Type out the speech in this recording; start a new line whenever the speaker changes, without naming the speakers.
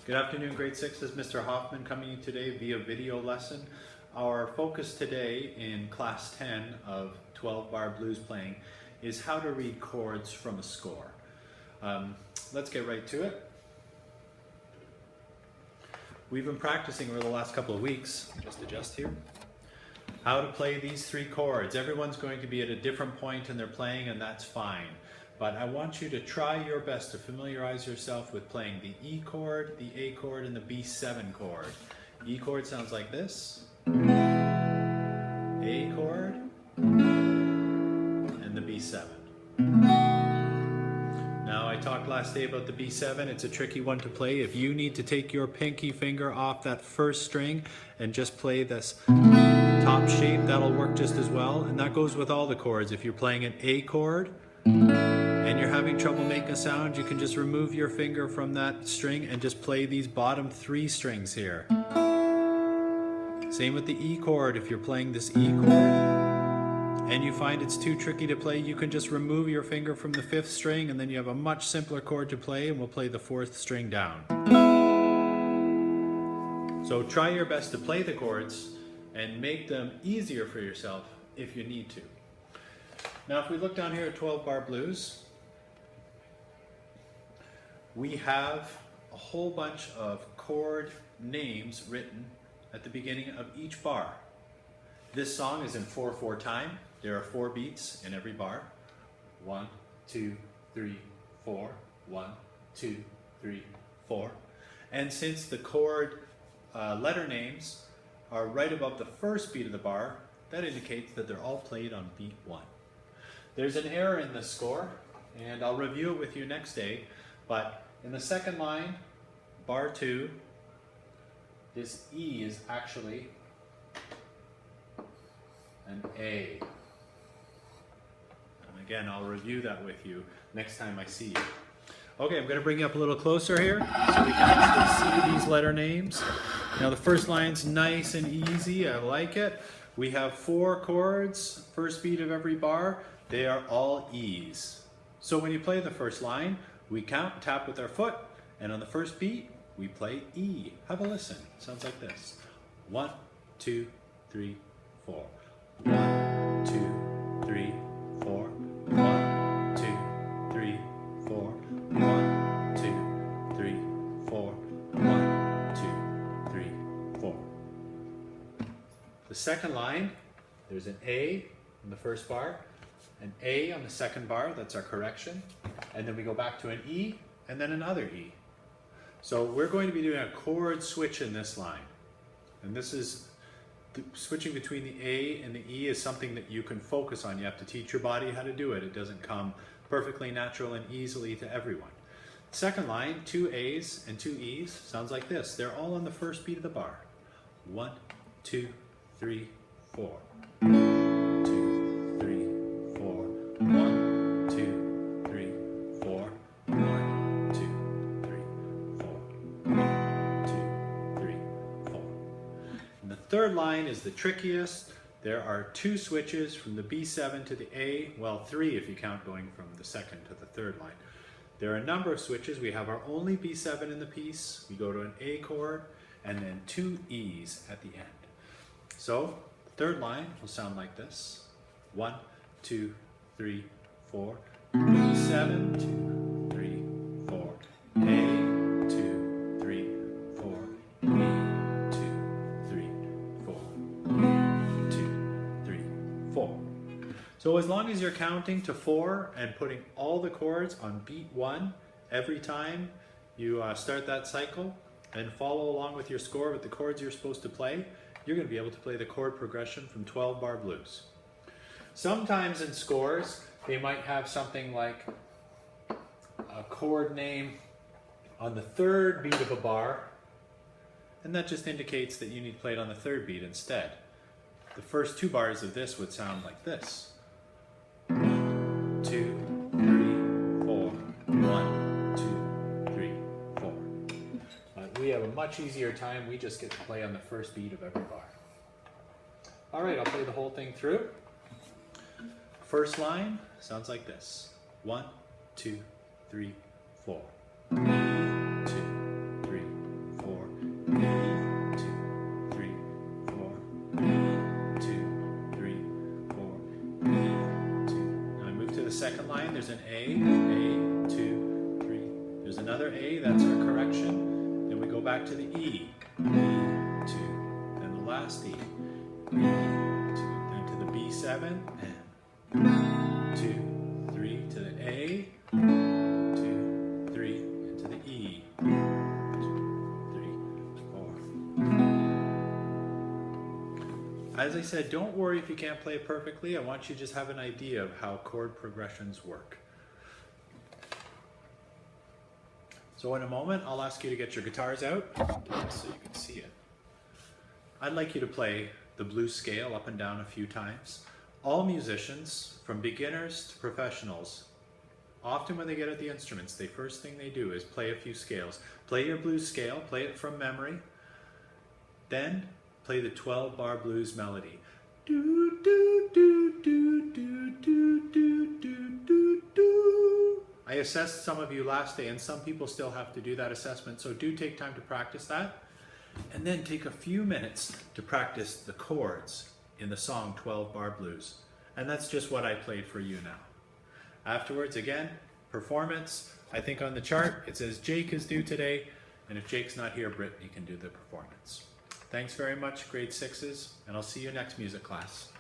Good afternoon, grade 6. This is Mr. Hoffman coming to you today via video lesson. Our focus today in class 10 of 12 bar blues playing is how to read chords from a score. Let's get right to it. We've been practicing over the last couple of weeks, just adjust here, how to play these three chords. Everyone's going to be at a different point in their playing, and that's fine. But I want you to try your best to familiarize yourself with playing the E chord, the A chord, and the B7 chord. E chord sounds like this. A chord, and the B7. Now, I talked last day about the B7. It's a tricky one to play. If you need to take your pinky finger off that first string and just play this top shape, that'll work just as well. And that goes with all the chords. If you're playing an A chord and you're having trouble making a sound, you can just remove your finger from that string and just play these bottom three strings here. Same with the E chord. If you're playing this E chord and you find it's too tricky to play, you can just remove your finger from the fifth string, and then you have a much simpler chord to play, and we'll play the fourth string down. So try your best to play the chords and make them easier for yourself if you need to. Now, if we look down here at 12 bar blues, we have a whole bunch of chord names written at the beginning of each bar. This song is in 4/4 time. There are 4 beats in every bar. 1, 2, 3, 4. 1, 2, 3, 4. And since the chord letter names are right above the first beat of the bar, that indicates that they're all played on beat 1. There's an error in this score, and I'll review it with you next day, but in the second line, bar 2, this E is actually an A. And again, I'll review that with you next time I see you. Okay, I'm going to bring you up a little closer here so we can actually see these letter names. Now the first line's nice and easy, I like it. We have 4 chords, first beat of every bar. They are all E's. So when you play the first line, we count, tap with our foot, and on the first beat, we play E. Have a listen. Sounds like this. 1, 2, 3, 4. 1, 2, 3, 4. 1, 2, 3, 4. 1, 2, 3, 4. 1, 2, 3, 4. The second line, there's an A in the first bar, an A on the second bar, that's our correction, and then we go back to an E, and then another E. So we're going to be doing a chord switch in this line, and this is switching between the A and the E is something that you can focus on. You have to teach your body how to do it. It doesn't come perfectly natural and easily to everyone. Second line, 2 A's and 2 E's, sounds like this. They're all on the first beat of the bar. 1, 2, 3, 4. 2, 3, 4. 1, 2, 3, 4. 1, 2, 3, 4. 1, 2, 3, 4. And the third line is the trickiest. There are 2 switches from the B7 to the A, well 3 if you count going from the second to the third line. There are a number of switches. We have our only B7 in the piece. We go to an A chord and then 2 E's at the end. So the third line will sound like this. 1, 2, 3, 4. B7, 2, 3, 4. A, 2, 3, 4. B, 2, 3, 4. B, 2, 3, 4. So as long as you're counting to 4 and putting all the chords on beat 1 every time you start that cycle and follow along with your score with the chords you're supposed to play, you're going to be able to play the chord progression from 12 bar blues. Sometimes in scores, they might have something like a chord name on the third beat of a bar, and that just indicates that you need to play it on the third beat instead. The first 2 bars of this would sound like this. 1, 2, 3, 4. 1, 2, 3, 4. But we have a much easier time. We just get to play on the first beat of every bar. All right, I'll play the whole thing through. First line sounds like this. 1, 2, 3, 4. 2, 3, there's an A, 2, 3. There's another A, that's our correction. Then we go back to the E, 2. Then the last E, 2. Then to the B7, and 2, 3 to the A, 2, 3, and to the E, 2, 3, 4. As I said, don't worry if you can't play it perfectly. I want you to just have an idea of how chord progressions work. So in a moment, I'll ask you to get your guitars out so you can see it. I'd like you to play the blues scale up and down a few times. All musicians, from beginners to professionals, often when they get at the instruments, the first thing they do is play a few scales. Play your blues scale, play it from memory, then play the 12-bar blues melody. Do, do, do, do, do, do, do, do, do, do. I assessed some of you last day, and some people still have to do that assessment, so do take time to practice that. And then take a few minutes to practice the chords in the song 12-bar blues. And that's just what I played for you now. Afterwards, again, performance. I think on the chart it says Jake is due today, and if Jake's not here, Brittany can do the performance. Thanks very much, grade 6s, and I'll see you next music class.